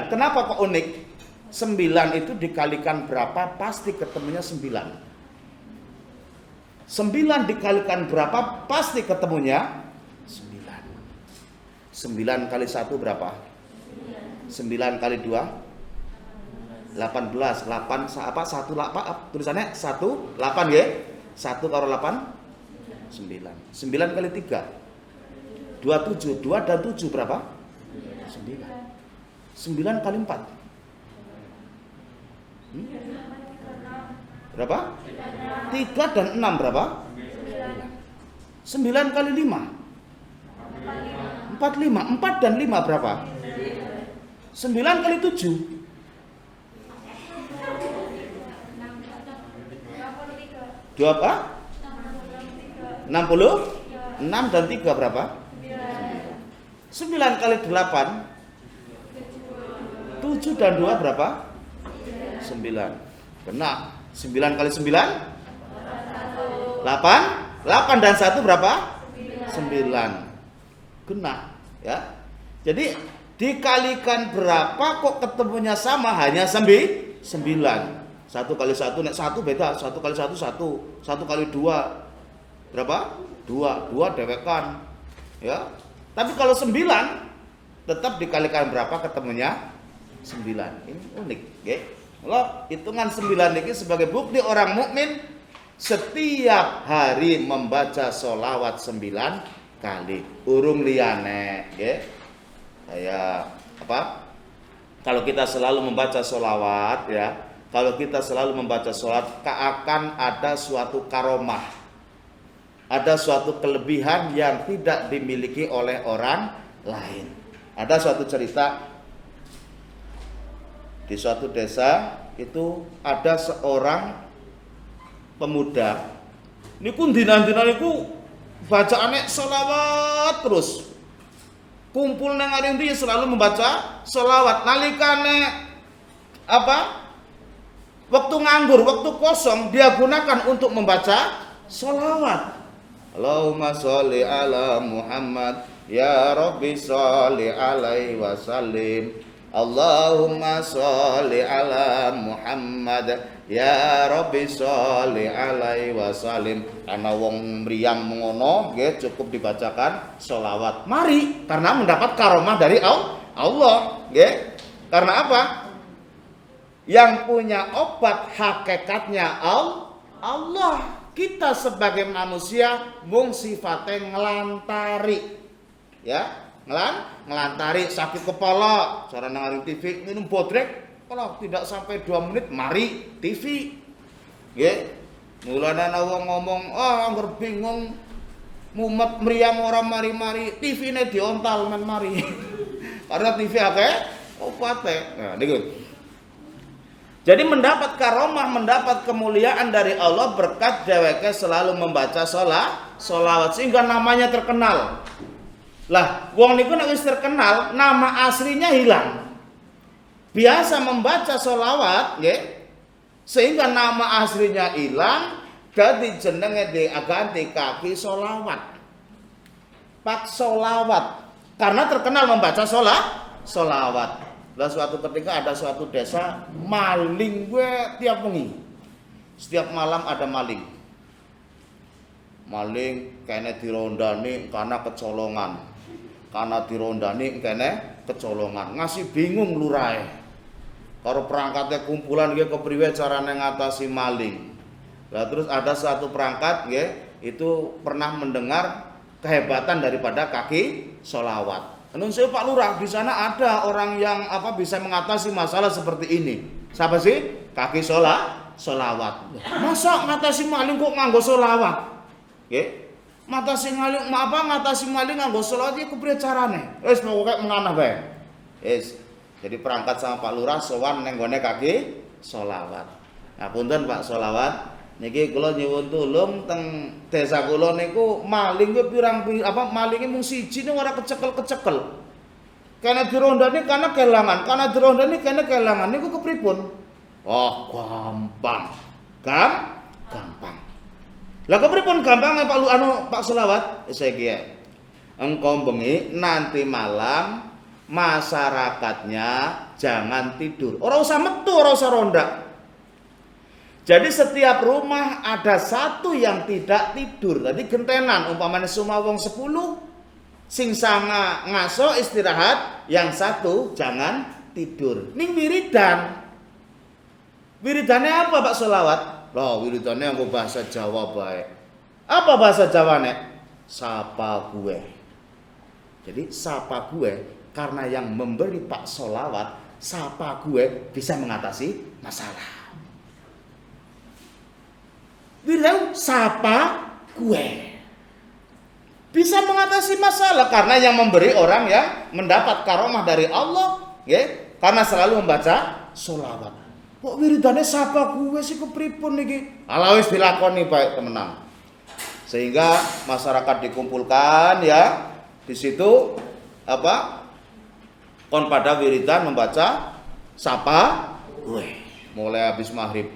Kenapa kok unik? 9 itu dikalikan berapa pasti ketemunya 9. 9 dikalikan berapa pasti ketemunya 9. 9 kali 1 berapa? 9 kali 2 18. 8 apa? 1 apa? Tulisannya 1 8 ya. 1 karo 8 9. 9 kali 3 27. 2 dan 7 berapa? 9. 9 kali 4 berapa? 3 dan 6 berapa? 9 kali 5 45. 4 dan 5 berapa? 9 kali 7 2 apa? 60. 6 dan 3 berapa? 9 kali 8 7 dan 2 berapa? 9. Kena. 9 kali 9 8. 8 dan 1 berapa? 9. Kena ya. Jadi dikalikan berapa kok ketemunya sama, hanya 9. 1 kali 1 nek 1 beda. 1 kali 1 1. 1 kali 2 berapa? 2. 2 dewekan. Ya. Tapi kalau 9 tetap dikalikan berapa ketemunya 9. Ini unik, nggih. Kalau hitungan 9 ini sebagai bukti orang mukmin setiap hari membaca sholawat 9 kali. Urung liyane, nggih. Kayak apa? Kalau kita selalu membaca sholawat ya, kalau kita selalu membaca sholawat akan ada suatu karomah, ada suatu kelebihan yang tidak dimiliki oleh orang lain. Ada suatu cerita di suatu desa itu ada seorang pemuda. Niku dina-dina niku bacaane sholawat terus. Kumpul nang aring dia selalu membaca sholawat. Nalikane apa? Waktu nganggur, waktu kosong dia gunakan untuk membaca sholawat. Allahumma sholli ala Muhammad ya Rabbi sholli alaihi wasallim. Allahumma sholli ala Muhammad ya Rabbi sholli alaihi wasallim. Ana wong mriyang mengono nggih cukup dibacakan sholawat. Mari karena mendapat karomah dari Allah nggih. Karena apa? Yang punya obat hakikatnya Allah. Kita sebagai manusia mung sifatnya ngelantari. Ya, ngelantari sakit kepala, cara nang TV minum bodrek, kalau tidak sampai 2 menit mari TV. Nggih. Mulane ana wong ngomong, angger bingung mumet mriyang ora mari-mari, TV-ne diontal men mari. Karena TV akeh opate. Nah, niku. Jadi mendapat karomah, mendapat kemuliaan dari Allah berkat dheweke selalu membaca sholawat sehingga namanya terkenal. Lah, wong niku nek wis terkenal, nama aslinya hilang. Biasa membaca sholawat, nggih. Sehingga nama aslinya hilang, dadi jenenge diganti kaki sholawat. Pak sholawat. Karena terkenal membaca sholawat. Lah suatu ketika ada suatu desa maling gue tiap wengi. Setiap malam ada maling. Maling kene dirondani karena kecolongan. Karena dirondani kene kecolongan. Ngasih bingung lurahe. Karo perangkatnya kumpulan nggih kepriwe carane ngatasi maling. Lah terus ada satu perangkat nggih itu pernah mendengar kehebatan daripada kaki sholawat. Nun sewu Pak Lurah, di sana ada orang yang bisa mengatasi masalah seperti ini. Siapa sih? Kaki solawat. Masa ngatasi maling kok nganggo solawat? Nggih. Ngatasi maling nganggo solawat iki kepriye carane? Wis pokoke menganah bae. Wis. Jadi perangkat sama Pak Lurah sowan ning gone kaki solawat. Nah, punten Pak solawat. Niki kula nyuwun tulung teng desa kula niku maling ku malinge mung siji ning ora kecekel-kecekel. Karena dirondani karena kelangan, niku kepripun? Oh, gampang. Gampang. Lah kepripun gampang Pak Selawat? Saiki ya. Engko bengi nanti malam masyarakatnya jangan tidur. Ora usah metu, ora usah ronda. Jadi setiap rumah ada satu yang tidak tidur. Tadi gentenan umpamanya semua wong 10 sing sanga ngaso istirahat, yang satu jangan tidur. Ning wiridan. Wiridannya apa Pak Selawat? Loh, wiridannya yang bahasa Jawa baik. Apa bahasa Jawane? Sapa gue. Jadi sapa gue karena yang memberi Pak Selawat, sapa gue bisa mengatasi masalah. Bilang sapa gue bisa mengatasi masalah karena yang memberi orang yang mendapat karomah dari Allah, ya, karena selalu membaca sholawat. Kok wiridane sapa gue sih kepripun niki? Ala wis dilakoni baik temenan. Sehingga masyarakat dikumpulkan ya di situ kon pada wiridan membaca sapa gue mulai habis maghrib.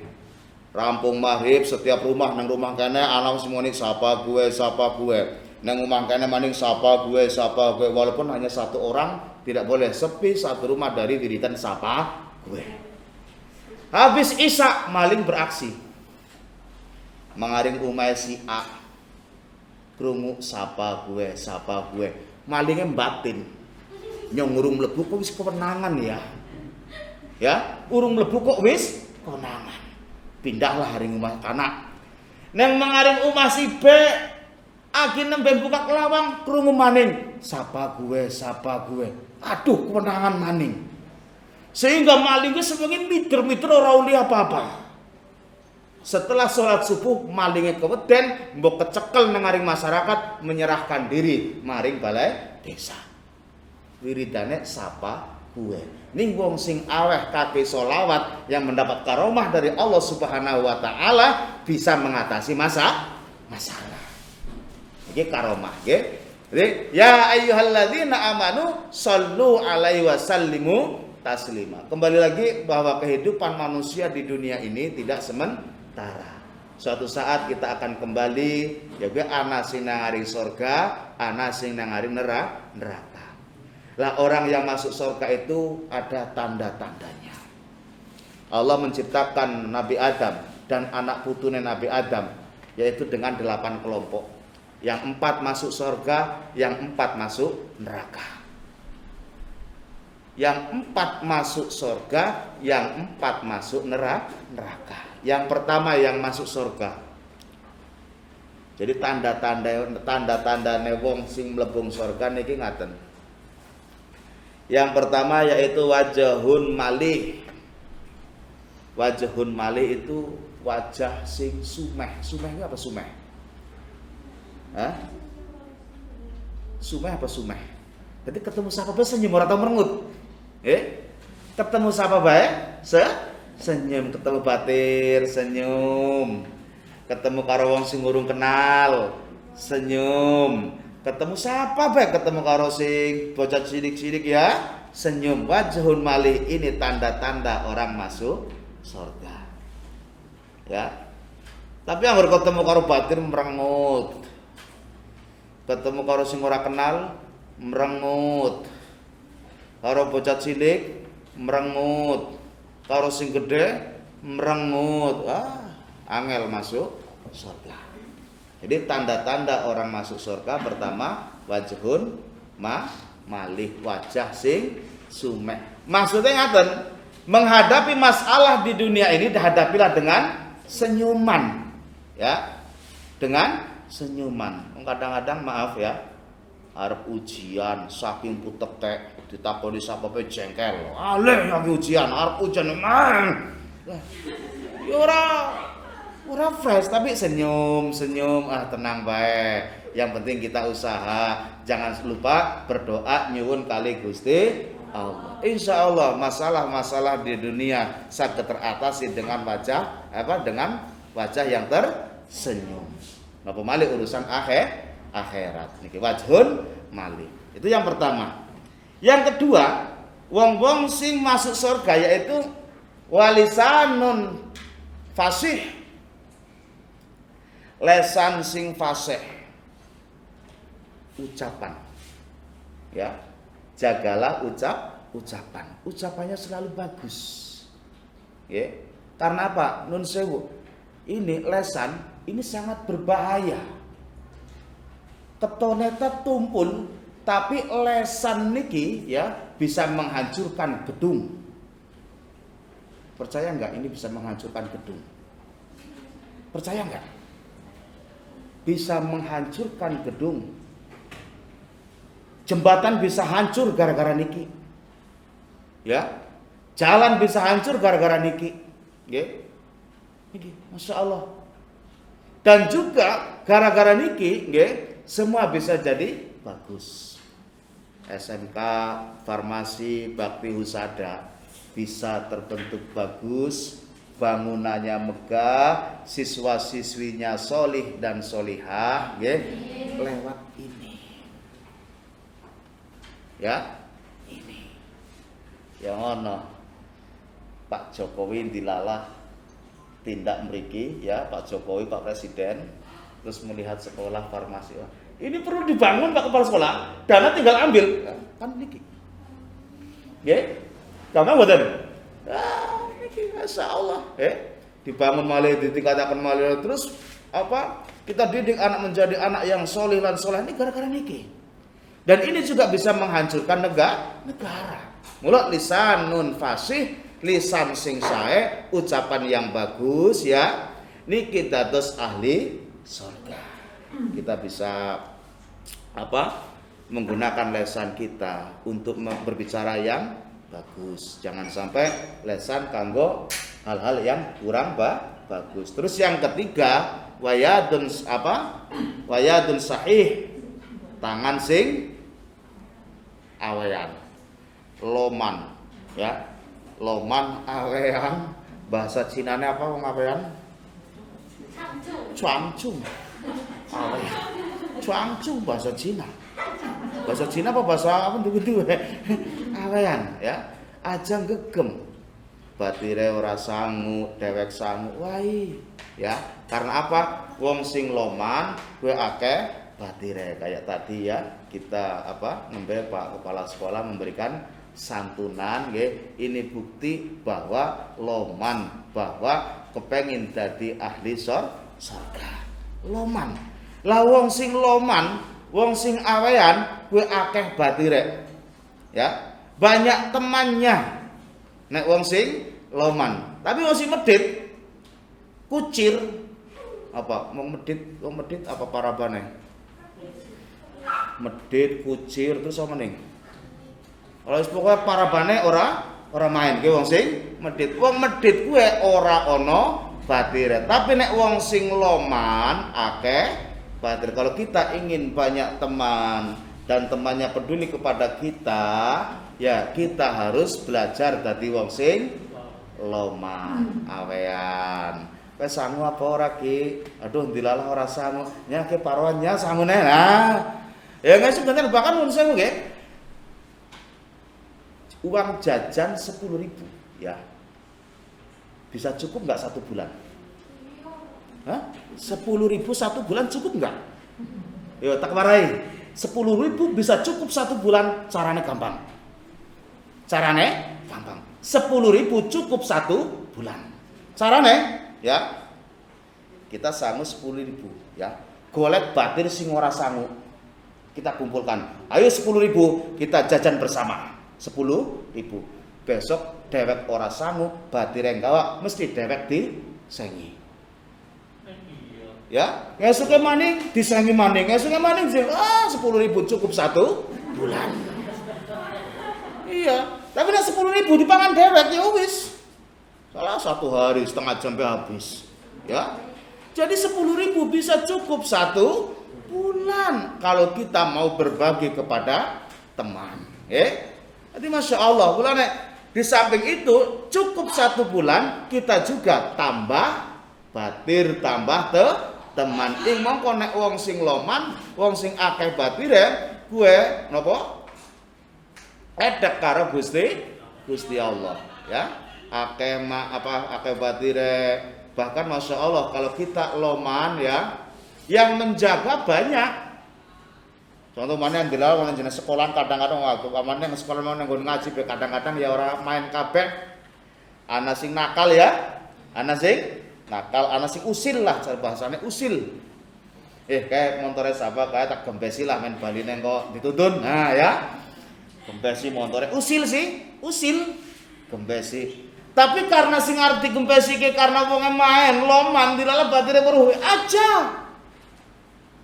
Rampung maghrib setiap rumah nang rumah kene ana semuanya sapa gue nang rumah kene maning sapa gue walaupun hanya satu orang tidak boleh sepi satu rumah dari wiridan sapa gue. Habis isya maling beraksi mengaring umai si A krungu sapa gue malingnya batin nyong urung mlebu kok wis kewenangan ya urung mlebu kok wis kewenangan. Pindahlah haring rumah anak. Neng mengaring rumah si B, agi nembe buka kelawang krungu maning. Sapa gue. Aduh, kewenangan maning. Sehingga malingnya semakin mikir ora uli apa-apa. Setelah sholat subuh malingnya keweden mbok kecekel nang ngaring masyarakat menyerahkan diri maring balai desa. Wiridane sapa gue. Ning wong sing aweh kaki solawat yang mendapat karomah dari Allah Subhanahu wa taala bisa mengatasi masalah. Iki karomah nggih. Jadi ya ayyuhalladzina amanu shallu alaihi wasallimu taslima. Kembali lagi bahwa kehidupan manusia di dunia ini tidak sementara. Suatu saat kita akan kembali ya ana sing nang ngaring surga, ana sing nang ngaring neraka. Lah orang yang masuk surga itu ada tanda-tandanya. Allah menciptakan Nabi Adam dan anak putune Nabi Adam yaitu dengan 8 kelompok. Yang 4 masuk surga, yang 4 masuk neraka. Yang 4 masuk surga, yang 4 masuk neraka. Yang pertama yang masuk surga. Jadi tanda-tandane wong sing mlebung surga niki ngaten. Yang pertama yaitu wajahun malih. Wajahun malih itu wajah sing sumeh. Sumeh itu apa sumeh? Hah? Sumeh apa sumeh? Jadi ketemu siapa bae senyum ora tau merengut. Ketemu siapa bae senyum, ketemu batir senyum. Ketemu karo wong sing urung kenal senyum. Ketemu siapa baik ketemu karo sing bocah cilik-cilik ya senyum. Wajhun malih ini tanda-tanda orang masuk surga ya. Tapi yang ketemu karo batin merengut, ketemu karo sing ora kenal merengut, karo bocah cilik merengut, karo sing gede merengut, angel masuk surga. Jadi tanda-tanda orang masuk surga pertama wajhun malih, wajah sing sumeh. Maksudnya ngaten, menghadapi masalah di dunia ini dihadapilah dengan senyuman. Ya. Dengan senyuman. Kadang-kadang maaf ya. arep ujian saking putek ditakoni sapa pe jengkel. Ale lagi ujian, arep ujian man. Ya ora fresh tapi senyum, tenang bae. Yang penting kita usaha, jangan lupa berdoa nyuwun kali Gusti Allah. Insya Allah masalah-masalah di dunia saged teratasi dengan dengan wajah yang tersenyum. Napa malih urusan akhirat niki wajhun malih. Itu yang pertama. Yang kedua, wong-wong sing masuk surga yaitu walisanun fasih. Lesan sing fasih. Ucapan. Ya. Jagalah ucapan. Ucapannya selalu bagus. Ya. Karena apa? Nun sewu. Ini lesan ini sangat berbahaya. Ketone tumpul, tapi lesan niki ya bisa menghancurkan gedung. Percaya enggak ini bisa menghancurkan gedung? Percaya enggak? Bisa menghancurkan gedung. Jembatan bisa hancur gara-gara niki. Ya. Jalan bisa hancur gara-gara niki. Ya. Niki, Masya Allah. Dan juga gara-gara niki, nggih, semua bisa jadi bagus. SMK, farmasi, bakti husada bisa terbentuk bagus, bangunannya megah, siswa-siswinya solih dan solihah, nggih, lewat ini. Ya, ini. Yang ono Pak Jokowi dilalah tindak mriki ya Pak Jokowi Pak Presiden terus melihat sekolah farmasi. Ini perlu dibangun Pak Kepala Sekolah, dana tinggal ambil kan niki. Nggih. Gampang mboten? Niki masyaallah, dibangun malih ditingkataken malih terus apa? Kita didik anak menjadi anak yang soleh lan soleh ini gara-gara niki. Dan ini juga bisa menghancurkan negara. Mula lisanun fasih, lisan sing sae, ucapan yang bagus ya. Niki dados ahli surga. Kita bisa menggunakan lesan kita untuk berbicara yang bagus. Jangan sampai lesan kanggo hal-hal yang kurang bagus. Terus yang ketiga, wayadun sahih. Tangan sing awean. Loman ya. Loman awean. Bahasa Cinane apa wong awean? Cuangcung. Awean. Cuangcung bahasa Cina. Bahasa Cina apa bahasa apa dulu awean ya. Aja gegem. Batire ora sangu, dewek sangu. Wai ya. Karena apa? Wong sing loman kuwi akeh batire kayak tadi ya kita nembe Pak Kepala Sekolah memberikan santunan nggih. Ini bukti bahwa loman bahwa kepengin dadi ahli surga. Loman. Lah wong sing loman, wong sing awean kuwi akeh batire. Ya. Banyak temannya. Nek wong sing loman. Tapi wong sing medhit kucir apa? Wong medhit apa parabane? Medhit, kucir terus apa ning? Kalau pokoknya parabane ora main ki wong sing medhit. Wong medhit kuwi ora ana batire. Tapi nek wong sing loman akeh batire. Kalau kita ingin banyak teman dan temannya peduli kepada kita, ya kita harus belajar dadi wong sing loman, awean. Kowe sangu apa ora ki? Aduh dilalah ora sangu. Nya ki parawannya sangune. Nah. Ya guys, sebentar bahkan menurut saya uang jajan 10.000 ya. Bisa cukup nggak 1 bulan? Hah? 10.000 1 bulan cukup nggak? Yo tak warai. 10.000 bisa cukup 1 bulan, carane gampang. 10.000 cukup 1 bulan. Carane ya. Kita sangu 10.000 ya. Golek batir sing ora sangu. Kita kumpulkan. Ayo 10.000 kita jajan bersama. 10.000. Besok dewek ora sangu, batire gawa mesti dewek disengi. Ya, ngesuke maning disangi maning, ngesuke maning 10.000 cukup 1 bulan. Iya, tapi nek 10.000 dipangan dewek ya wis. Salah 1 hari setengah jam habis. Ya. Jadi 10.000 bisa cukup 1 bulan kalau kita mau berbagi kepada teman. Jadi Masya Allah, bulan di samping itu cukup 1 bulan kita juga tambah batir, tambah teman. Ing mongko nek wong sing loman, wong sing akeh batire, gue napa? Edek karo Gusti Allah, ya. Akeh batire. Bahkan Masya Allah kalau kita loman ya, yang menjaga banyak. Contoh mana yang dilawan yang jenis sekolah kadang-kadang waktu mana yang sekolah mana yang ngaji kadang-kadang ya orang main kabeh. Ana sing nakal ya, ana sing nakal, ana sing usil lah bahasanya usil. Kayak montore sapa kayak tak gembesi lah main baline kok dituntun. Nah ya. Gembesi montore usil sih, usil gembesi. Tapi karena sing arti gembesi ke karena wong main loman dilala batire weruh aja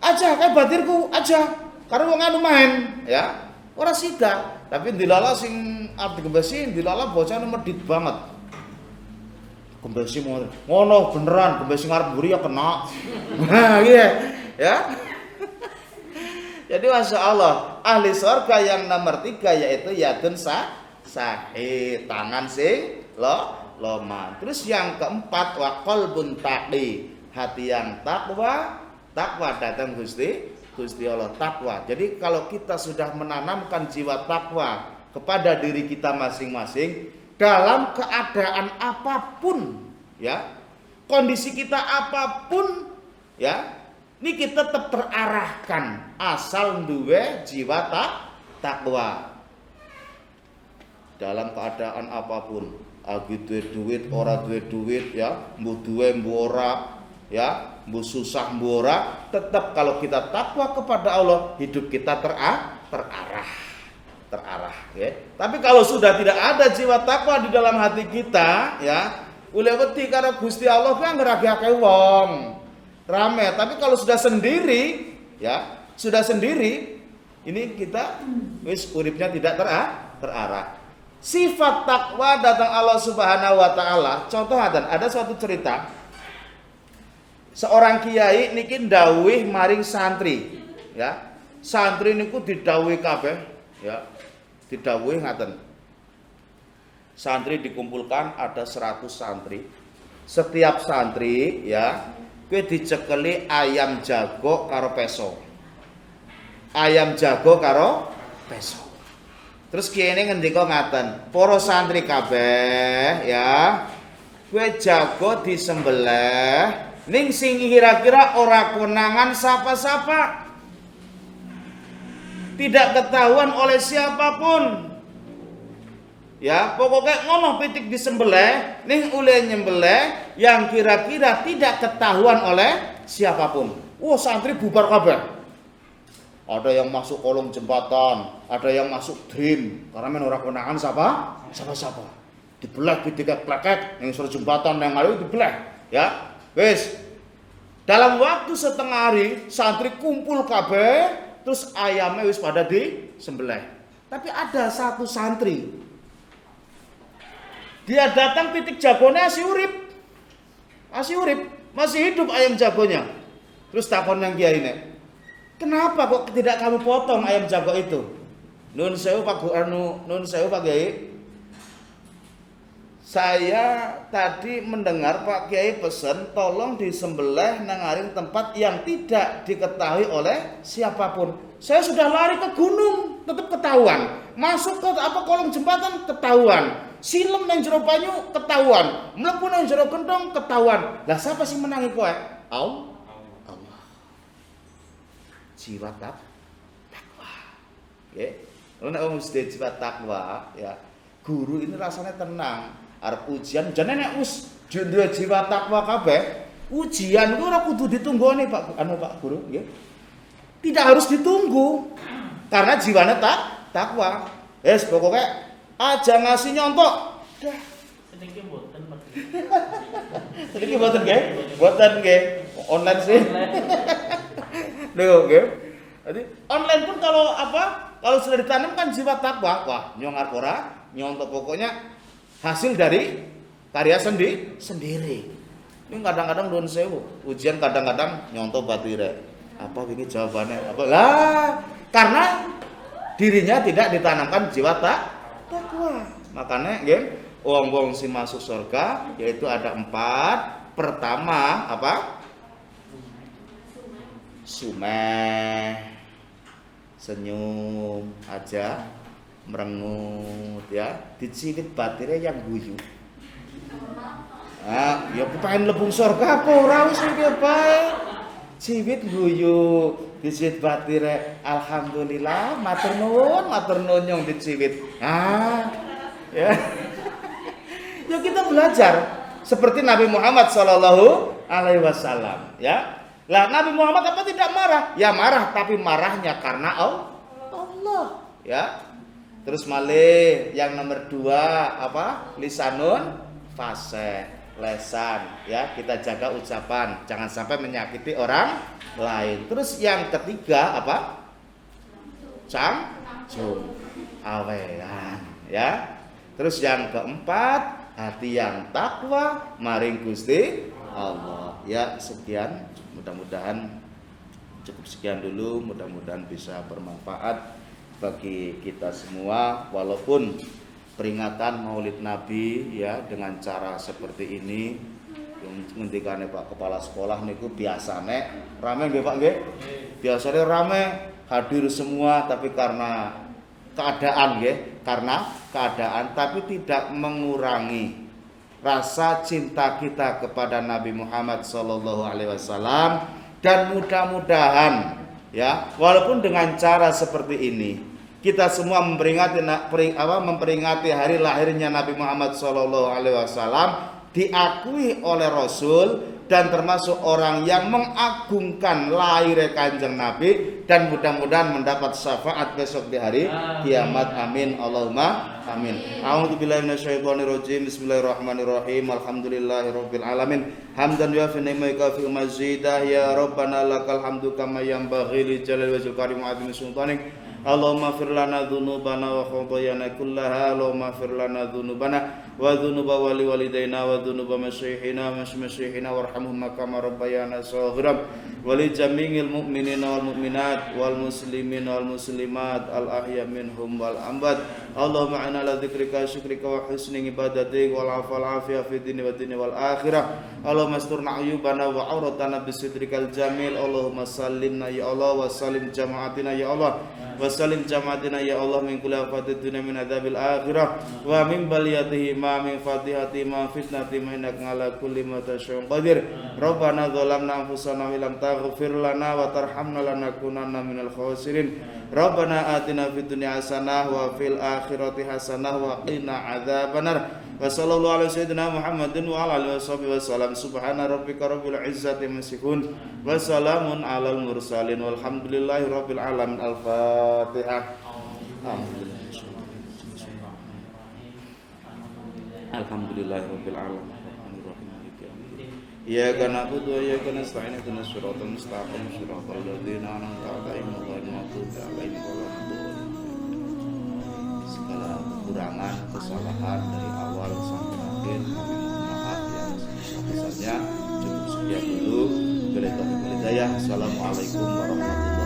kayak batirku aja. Karena wong anu main, ya. Ora sida, tapi dilala sing arti gembesi dilala bocah medit banget. Gembesi ngono beneran gembesi ngarep mburi ya kena. Nah, iya, ya. Jadi Masya Allah, ahli surga yang nomor 3 yaitu yadun sahih, tangan sing loman. Terus yang keempat wa qalbun taqi, hati yang takwa datang Gusti Allah, takwa. Jadi kalau kita sudah menanamkan jiwa takwa kepada diri kita masing-masing dalam keadaan apapun, ya, kondisi kita apapun, ya, ini kita tetap terarahkan asal duwe jiwa takwa dalam keadaan apapun. Agi duwe duit, ora duwe duit, ya, mbuh duwe mbuh ora, ya, mbuh susah mbuh ora, tetap kalau kita takwa kepada Allah, hidup kita terarah, ya. Tapi kalau sudah tidak ada jiwa takwa di dalam hati kita, ya, ule wedi karo Gusti Allah kuwi anggere akeh wong rame, tapi kalau sudah sendiri, ya, ini kita wis uripnya tidak terarah. Sifat takwa datang Allah Subhanahu wa taala. Contoh ada suatu cerita. Seorang kiai niki ndawuh maring santri, ya. Santri niku didhawuhi kabeh, ya. Didhawuhi ngaten. Santri dikumpulkan ada 100 santri. Setiap santri, ya, kuwi dicekeli ayam jago karo peso. Ayam jago karo peso. Terus kiai ini ngendika ngaten, para santri kabeh, ya, kowe jago disembelih ning sing kira-kira ora konangan sapa-sapa. Tidak ketahuan oleh siapapun. Ya, pokoknya ngono pitik disembelih ning ule nyembelih yang kira-kira tidak ketahuan oleh siapapun. Santri bubar kabeh. Ada yang masuk kolong jembatan, ada yang masuk dream, karena men ora konangan sapa-sapa. Dibelah pitik klekek yang sur jembatan yang lalu dibelah, ya. Wis. Dalam waktu setengah hari santri kumpul kabeh, terus ayamnya wis pada disembelih. Tapi ada satu santri, dia datang pitik jagone masih urip, masih hidup ayam jagonya. Terus takon yang kiai ini, kenapa kok tidak kamu potong ayam jago itu? Nun sewu Pak Kiai. Saya tadi mendengar Pak Kiai pesan tolong disembelih nang aring tempat yang tidak diketahui oleh siapapun. Saya sudah lari ke gunung, tetap ketahuan. Masuk ke kolong jembatan ketahuan. Silem nang jero banyu ketahuan. Mlebu nang jero gendong ketahuan. Lah siapa sih menangi kowe? Allah. Jiwa takwa. Nggih. Nek wong mesti jiwa takwa, ya. Guru ini rasanya tenang. Arep ujian jane nek wis duwe jiwa takwa kabeh, ujian ku ora kudu ditunggone Pak Guru, nggih. Tidak harus ditunggu. Karena jiwane takwa. Wis pokoke aja ngasih nyontok. Dah. Sedikit boten, Pak. Sedikit boten nggih? Boten nggih. online sih. Loh, oke. Jadi online pun kalau sudah ditanam kan jiwa takwa, wah nyongar ora, nyontok pokoknya hasil dari karya sendiri. Ini kadang-kadang don sewu, ujian kadang-kadang nyontok batire. Apa ini jawabannya? Apa? Lah, karena dirinya tidak ditanamkan jiwa takwa. Makanya nggih, wong-wong si masuk surga yaitu ada 4. Pertama apa? Sumeh, senyum aja, merengut ya, dicilit batire yang guyu. Ya pengen lebung surga apa ora wis iki bae. Ciwit guyu, dicilit batire alhamdulillah, matur nuwun nyong diciwit. Ya. Ya kita belajar seperti Nabi Muhammad sallallahu alaihi wasallam, ya. Lah Nabi Muhammad apa tidak marah? Ya marah, tapi marahnya karena Allah, ya. Terus malih yang nomor 2 apa? Lisanun fasih, lesan, ya. Kita jaga ucapan, jangan sampai menyakiti orang lain. Terus yang ketiga apa? Canggung, awean, ya. Terus yang keempat, hati yang takwa maring Gusti Allah. Ya, sekian. Mudah-mudahan cukup sekian dulu. Mudah-mudahan bisa bermanfaat bagi kita semua. Walaupun peringatan Maulid Nabi ya dengan cara seperti ini, ngendikane Pak Kepala Sekolah niku biasane rame nggih Pak nggih? Biasanya rame, hadir semua, tapi karena keadaan nggih, tapi tidak mengurangi rasa cinta kita kepada Nabi Muhammad sallallahu alaihi wasallam. Dan mudah-mudahan ya, walaupun dengan cara seperti ini kita semua memperingati hari lahirnya Nabi Muhammad sallallahu alaihi wasallam, diakui oleh Rasul dan termasuk orang yang mengagungkan lahir Kanjeng Nabi, dan mudah-mudahan mendapat syafaat besok di hari kiamat. Amin Allahumma amin. A'udzubillahi minasyaitonirrajim. Bismillahirrahmanirrahim. Alhamdulillahirabbil alamin. Hamdan wa fi ni'maika fi mazidah ya rabbana lakal hamdu kama yanbaghi li jalali wajhil karim wa 'azimi sultanik. Allahumma fir lana dzunubana wa khatayana kullaha. Allahumma fir lana dzunubana wa dzunuba wali walidaina wa dzunuba masyayikhina masyayikhina warhamhum kama rabbayana shaghira wa li jami'il mu'minina wal mu'minat wal muslimina wal muslimat al ahya minhum wal amwat. Allahumma inna ala dzikrika syukrika wa husni ibadatik wal afal afiyah fi dini wa dini wal akhirah. Allahumma asturna ayubana wa auratana bisidrikal jamil. Allahumma sallimna ya Allah wa salim jama'atina ya Allah wa salim jama'atina ya Allah min kulli afatid dunya min adzabil akhirah wa min baliyatihi ma min fatihati ma fitnati ma innaka ala kulli ma tasya'un qadir. Rabbana dzalamna anfusana wa lam taghfir lana wa tarhamna lanakunanna minal khasirin. Rabbana atina fid dunya hasanah wa fil akhirati hasanah wa qina adzabannar. Wa sallallahu ala sayyidina Muhammadin wa ala alihi washabihi wasallam. Subhana rabbika rabbil izzati amma yasifun wa salamun alal mursalin walhamdulillahi rabbil alamin. Al-Fatihah. Alhamdulillahi rabbil alamin. Iyyaka na'budu wa iyyaka nasta'in ihdinas siratal mustaqim siratal ladzina an'amta 'alaihim ghairil maghdubi 'alaihim waladdallin. Segala kekurangan, kesalahan dari awal sampai akhir kami mohon maaf yang sebesar-besarnya. Cukup sekian dulu. Assalamualaikum warahmatullahi wabarakatuh.